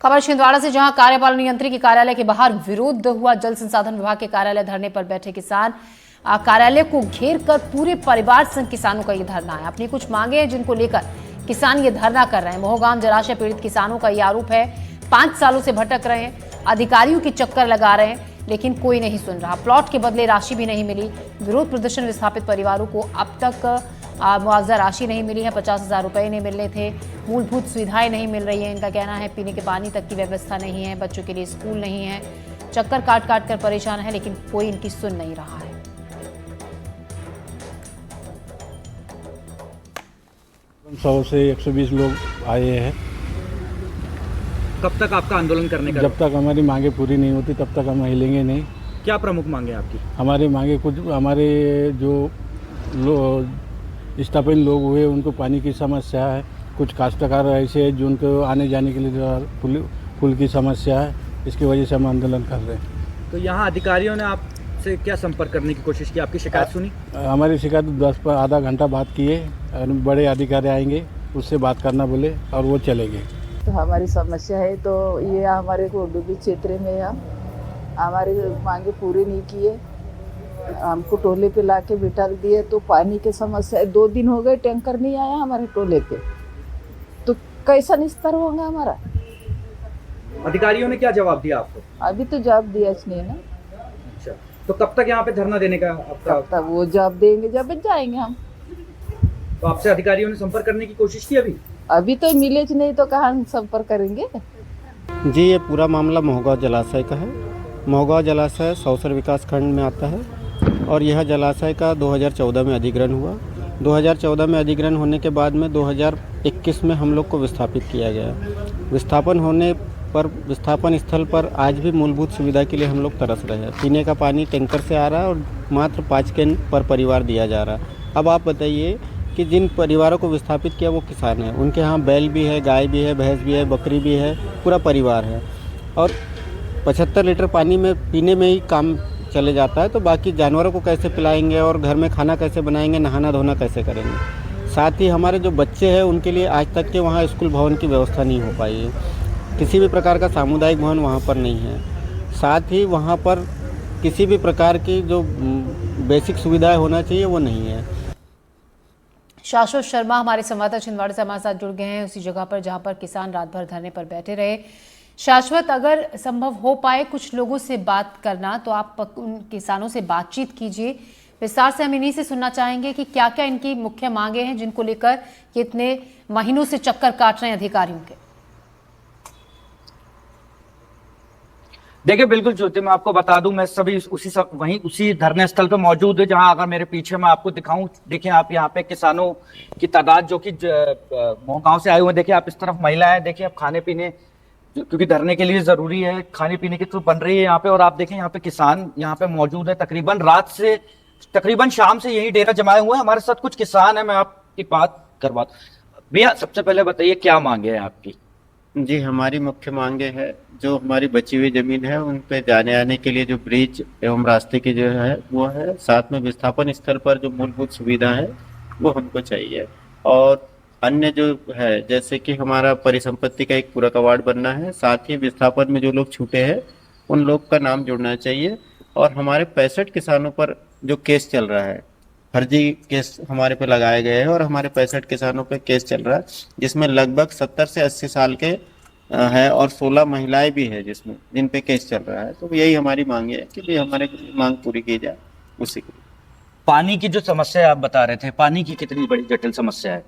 खबर छिंदवाड़ा से, जहां कार्यपालन यंत्री के कार्यालय के बाहर विरोध हुआ। जल संसाधन विभाग के कार्यालय धरने पर बैठे किसान कार्यालय को घेर कर पूरे परिवार संग किसानों का ये धरना है। अपनी कुछ मांगे हैं जिनको लेकर किसान ये धरना कर रहे हैं। मोहगांव जलाशय पीड़ित किसानों का ये आरोप है, 5 सालों से भटक रहे हैं, अधिकारियों की चक्कर लगा रहे हैं, लेकिन कोई नहीं सुन रहा। प्लॉट के बदले राशि भी नहीं मिली। विरोध प्रदर्शन विस्थापित परिवारों को अब तक मुआवजा राशि नहीं मिली है, 50,000 रुपए नहीं मिलने थे। मूलभूत सुविधाएं नहीं मिल रही है। इनका कहना है पीने के पानी तक की व्यवस्था नहीं है, बच्चों के लिए स्कूल नहीं है। चक्कर काट काट कर परेशान है, लेकिन कोई इनकी सुन नहीं रहा है। 100 से 120 लोग आए हैं। कब तक आपका आंदोलन करने का? जब तक हमारी मांगे पूरी नहीं होती तब तक हम हिलेंगे नहीं। क्या प्रमुख मांगे आपकी? हमारी मांगे कुछ, हमारे जो स्थापित लोग हुए उनको पानी की समस्या है। कुछ काश्तकार ऐसे हैं जिनको आने जाने के लिए पुल की समस्या है। इसकी वजह से हम आंदोलन कर रहे हैं। तो यहाँ अधिकारियों ने आपसे क्या संपर्क करने की कोशिश की? आपकी शिकायत सुनी? हमारी शिकायत 10 पर आधा घंटा बात किए। बड़े अधिकारी आएंगे, उससे बात करना बोले और वो चलेंगे। तो हमारी समस्या है, तो ये हमारे कोडुबी क्षेत्र में हमारी मांगे पूरी नहीं किए। हमको टोले पे लाके बिठा दिए। तो पानी की समस्या 2 दिन हो गए, टैंकर नहीं आया हमारे टोले पे। तो कैसा निस्तर होगा हमारा? अधिकारियों ने क्या जवाब दिया आपको? अभी तो जवाब दिया नहीं ना। अच्छा, तो कब तक यहाँ पे धरना देने का आपका? तब वो जवाब देंगे जब जाएंगे हम। तो आपसे अधिकारियों ने संपर्क करने की कोशिश की अभी तो मिले नहीं, तो कहाँ संपर्क करेंगे? जी, ये पूरा मामला मोहगांव जलाशय का है। मोहगांव जलाशय सौसर विकास खंड में आता है और यह जलाशय का 2014 में अधिग्रहण हुआ। 2014 में अधिग्रहण होने के बाद में 2021 में हम लोग को विस्थापित किया गया। विस्थापन होने पर विस्थापन स्थल पर आज भी मूलभूत सुविधा के लिए हम लोग तरस रहे हैं। पीने का पानी टैंकर से आ रहा है और मात्र 5 कैन पर परिवार दिया जा रहा है। अब आप बताइए कि जिन परिवारों को विस्थापित किया वो किसान हैं, उनके यहाँ बैल भी है, गाय भी है, भैंस भी है, बकरी भी है, पूरा परिवार है और 75 लीटर पानी में पीने में ही काम चले जाता है। तो बाकी जानवरों को कैसे पिलाएंगे और घर में खाना कैसे बनाएंगे, नहाना धोना कैसे करेंगे? साथ ही हमारे जो बच्चे हैं उनके लिए आज तक के वहाँ स्कूल भवन की व्यवस्था नहीं हो पाई है। किसी भी प्रकार का सामुदायिक भवन वहाँ पर नहीं है। साथ ही वहाँ पर किसी भी प्रकार की जो बेसिक सुविधाएं होना चाहिए वो नहीं है। शाश्वत शर्मा हमारे संवाददाता छिंदवाड़ा से हमारे साथ जुड़ गए हैं, उसी जगह पर जहां पर किसान रात भर धरने पर बैठे रहे। शाश्वत, अगर संभव हो पाए कुछ लोगों से बात करना, तो आप उन किसानों से बातचीत कीजिए। विस्तार से हम इन्हीं से सुनना चाहेंगे कि क्या क्या इनकी मुख्य मांगे हैं जिनको लेकर ये इतने महीनों से चक्कर काट रहे हैं अधिकारियों के। देखिए, बिल्कुल ज्योति, मैं आपको बता दूं, मैं सभी उसी धरने स्थल पे मौजूद है जहां अगर मेरे पीछे मैं आपको दिखाऊं, देखिए आप यहाँ पे किसानों की तादाद जो कि मोहगांव से आए हुए हैं। देखिए आप इस तरफ महिलाएं, देखिए आप खाने पीने, क्योंकि धरने के लिए जरूरी है, खाने पीने की तो बन रही है यहाँ पे। और आप देखें यहाँ पे किसान यहाँ पे मौजूद है, तकरीबन शाम से यही डेरा जमाए हुए हैं। हमारे साथ कुछ किसान है, मैं आपकी बात करवा दूं। भैया, सबसे पहले बताइए क्या मांगे है आपकी? जी, हमारी मुख्य मांगे है जो हमारी बची हुई जमीन है उन पे जाने आने के लिए जो ब्रिज एवं रास्ते की जो है वो है। साथ में विस्थापन स्थल पर जो मूलभूत सुविधा है वो हमको चाहिए। और अन्य जो है, जैसे कि हमारा परिसंपत्ति का एक पूरा कवाड़ बनना है। साथ ही विस्थापन में जो लोग छूटे हैं उन लोग का नाम जुड़ना चाहिए। और हमारे 65 किसानों पर जो केस चल रहा है, फर्जी केस हमारे पे लगाए गए हैं और हमारे 65 किसानों पे केस चल रहा है, जिसमें लगभग 70 से 80 साल के है और 16 महिलाएं भी है जिन पे केस चल रहा है। तो यही हमारी मांग है कि हमारे मांग पूरी की जाए। उसी के पानी की जो समस्या आप बता रहे थे, पानी की कितनी बड़ी जटिल समस्या है?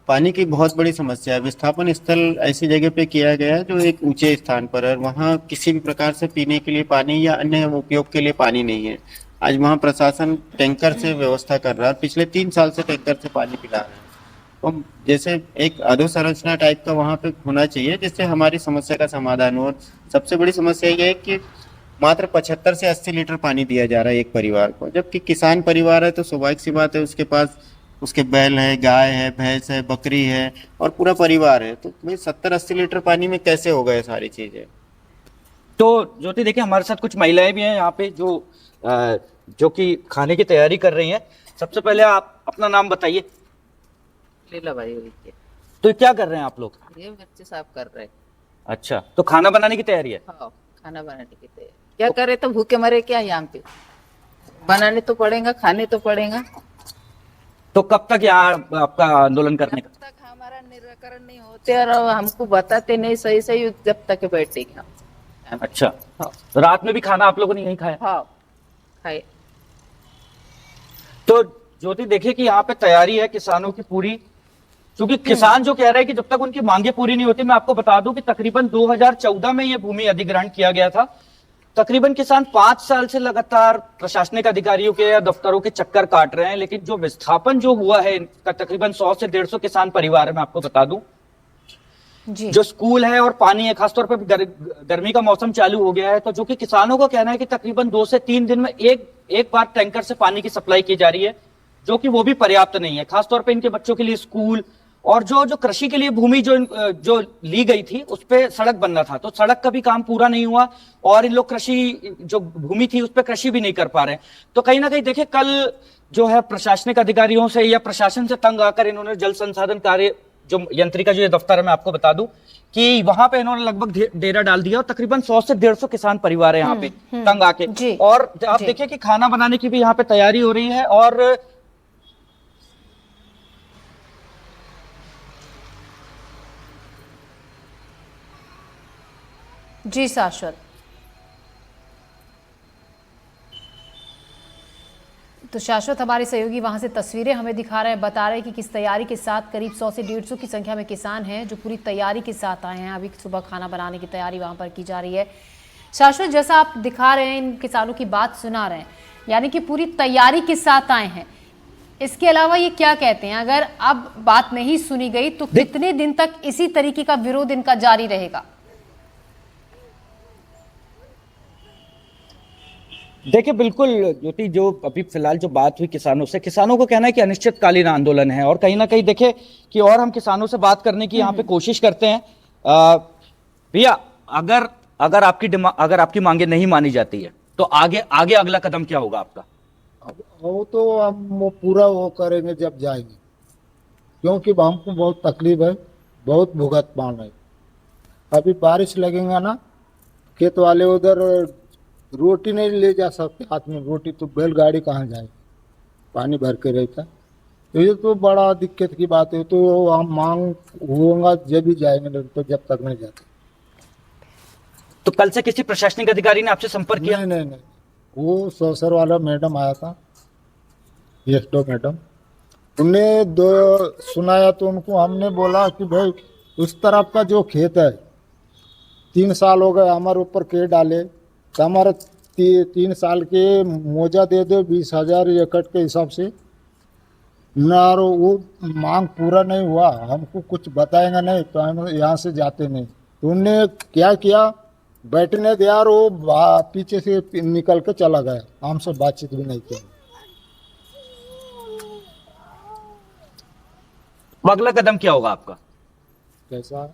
पानी की बहुत बड़ी समस्या है। विस्थापन स्थल ऐसी जगह पे किया गया है जो एक ऊंचे स्थान पर है। वहाँ किसी भी प्रकार से पीने के लिए पानी या अन्य उपयोग के लिए पानी नहीं है। आज वहाँ प्रशासन टैंकर से व्यवस्था कर रहा है। पिछले 3 साल से टैंकर से पानी पिला रहा है। तो जैसे एक अधोसंरचना टाइप का वहाँ पे होना चाहिए जिससे हमारी समस्या का समाधान हो। और सबसे बड़ी समस्या ये है कि मात्र 75 से 80 लीटर पानी दिया जा रहा है एक परिवार को, जबकि किसान परिवार है तो स्वाभाविक सी बात है उसके पास उसके बैल है, गाय है, भैंस है, बकरी है और पूरा परिवार है। तो भाई 70-80 लीटर पानी में कैसे होगा ये सारी चीजें? तो ज्योति, देखिए हमारे साथ कुछ महिलाएं भी हैं यहाँ पे जो कि खाने की तैयारी कर रही हैं। सबसे पहले आप अपना नाम बताइए। लीला भाई। तो क्या कर रहे हैं आप लोग? ये बच्चे साफ कर रहे हैं। अच्छा, तो खाना बनाने की तैयारी है? हाँ, खाना बनाने की तैयारी। क्या करे, तो भूखे मरे क्या यहाँ पे? बनाने तो पड़ेगा, खाने तो पड़ेगा। तो कब तक यहाँ आपका आंदोलन करने जब का? तक हमारा निराकरण नहीं होते और हमको बताते नहीं सही सही, जब तक बैठेंगे हम। अच्छा, हाँ रात में भी खाना आप लोगों ने यहीं खाया? हाँ खाए। तो ज्योति देखिए कि यहाँ पे तैयारी है किसानों की पूरी, क्योंकि किसान जो कह रहे हैं कि जब तक उनकी मांगे पूरी नहीं होती। मैं आपको बता दूं कि तकरीबन 2014 में ये भूमि अधिग्रहण किया गया था। तकरीबन किसान 5 साल से लगातार प्रशासनिक अधिकारियों के या दफ्तरों के चक्कर काट रहे हैं, लेकिन जो विस्थापन जो हुआ है इनका तकरीबन 100 से 150 किसान परिवार है। मैं आपको बता दूं, जी जो स्कूल है और पानी है, खासतौर पर गर्मी का मौसम चालू हो गया है, तो जो कि किसानों का कहना है कि तकरीबन 2 से 3 दिन में एक बार टैंकर से पानी की सप्लाई की जा रही है, जो कि वो भी पर्याप्त नहीं है। खासतौर पर इनके बच्चों के लिए स्कूल और जो कृषि के लिए भूमि जो ली गई थी उस पे सड़क बनना था, तो सड़क का भी काम पूरा नहीं हुआ और इन लोग कृषि जो भूमि थी उस पे कृषि भी नहीं कर पा रहे। तो कहीं ना कहीं देखिए, कल जो है प्रशासनिक अधिकारियों से या प्रशासन से तंग आकर इन्होंने जल संसाधन कार्य जो यंत्रिका जो ये दफ्तर है, मैं आपको बता दूं कि वहां पे इन्होंने लगभग डेरा डाल दिया और तकरीबन 100 से 150 किसान परिवार है यहाँ पे तंग आके। जी, और आप जी। देखिए कि खाना बनाने की भी यहाँ पे तैयारी हो रही है। और जी शाश्वत, तो शाश्वत हमारे सहयोगी वहां से तस्वीरें हमें दिखा रहे हैं, बता रहे हैं कि किस तैयारी के साथ करीब 100 से 150 की संख्या में किसान हैं जो पूरी तैयारी के साथ आए हैं। अभी सुबह खाना बनाने की तैयारी वहां पर की जा रही है। शाश्वत, जैसा आप दिखा रहे हैं, इन किसानों की बात सुना रहे हैं, यानी कि पूरी तैयारी के साथ आए हैं। इसके अलावा ये क्या कहते हैं, अगर अब बात नहीं सुनी गई तो कितने दिन तक इसी तरीके का विरोध इनका जारी रहेगा? देखिए, बिल्कुल ज्योति, जो अभी फिलहाल जो बात हुई किसानों से, किसानों को कहना है कि अनिश्चितकालीन आंदोलन है और कहीं ना कहीं देखिए कि और हम किसानों से बात करने की यहाँ पे कोशिश करते हैं। भैया, अगर आपकी मांगे नहीं मानी जाती है तो आगे अगला कदम क्या होगा आपका? वो तो हम वो पूरा वो करेंगे जब जाएंगे, क्योंकि हमको बहुत तकलीफ है, बहुत भुगत पाना है। अभी बारिश लगेगा ना, खेत वाले उधर रोटी नहीं ले जा सकते हाथ में रोटी, तो बैलगाड़ी कहाँ जाए, पानी भर के रहता। तो ये तो बड़ा दिक्कत की बात है। तो हम मांग होगा जब भी जाएंगे, नहीं तो जब तक नहीं जाते। तो कल से किसी प्रशासनिक अधिकारी ने आपसे संपर्क किया? नहीं, वो सौसर वाला मैडम आया था, एसडो मैडम, उनने सुनाया तो उनको हमने बोला कि भाई उस तरफ का जो खेत है 3 साल हो गए हमारे ऊपर के डाले, तो हमारा 3 साल के मुआवजा दे दो 20,000 एकड़ के हिसाब से ना। वो मांग पूरा नहीं हुआ, हमको कुछ बताएंगे नहीं तो हम यहाँ से जाते नहीं। तो उनने क्या किया, बैठने दिया और वो पीछे से निकल के चला गया, हमसे बातचीत भी नहीं की। अगला कदम क्या होगा आपका? कैसा?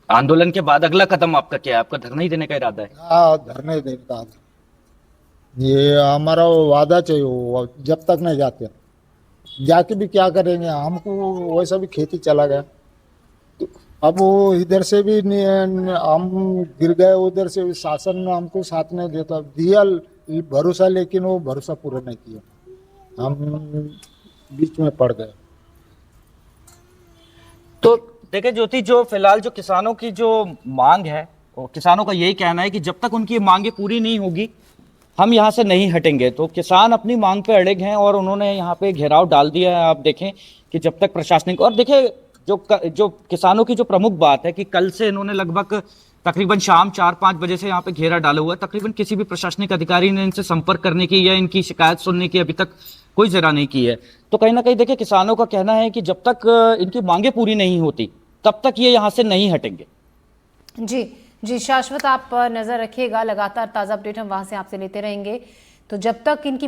आंदोलन के बाद अगला कदम आपका क्या है? आपका धरना ही देने का इरादा है? हाँ, धरने देता, ये हमारा वो वादा चाहिए। वो जब तक नहीं जाते, जाके भी क्या करेंगे, हमको वैसा भी खेती चला गया। तो अब वो इधर से भी हम गिर गए, उधर से भी शासन हमको साथ नहीं देता, दिया भरोसा, लेकिन वो भरोसा पूरा नहीं किया, हम बीच में पड़ गए। तो देखिए ज्योति, जो फिलहाल जो किसानों की जो मांग है, और किसानों का यही कहना है कि जब तक उनकी मांगे पूरी नहीं होगी हम यहाँ से नहीं हटेंगे। तो किसान अपनी मांग पे अड़िग हैं और उन्होंने यहाँ पे घेराव डाल दिया है। आप देखें कि जब तक प्रशासनिक, और देखिए जो किसानों की जो प्रमुख बात है कि कल से इन्होंने लगभग तकरीबन शाम 4-5 बजे से यहाँ पे घेरा डाला हुआ है। तकरीबन किसी भी प्रशासनिक अधिकारी ने इनसे संपर्क करने की या इनकी शिकायत सुनने की अभी तक कोई जरा नहीं की है। तो कहीं ना कहीं देखिए किसानों का कहना है कि जब तक इनकी मांगे पूरी नहीं होती तब तक ये यहाँ से नहीं हटेंगे। जी शाश्वत, आप नजर रखिएगा, लगातार ताजा अपडेट हम वहां से आपसे लेते रहेंगे। तो जब तक इनकी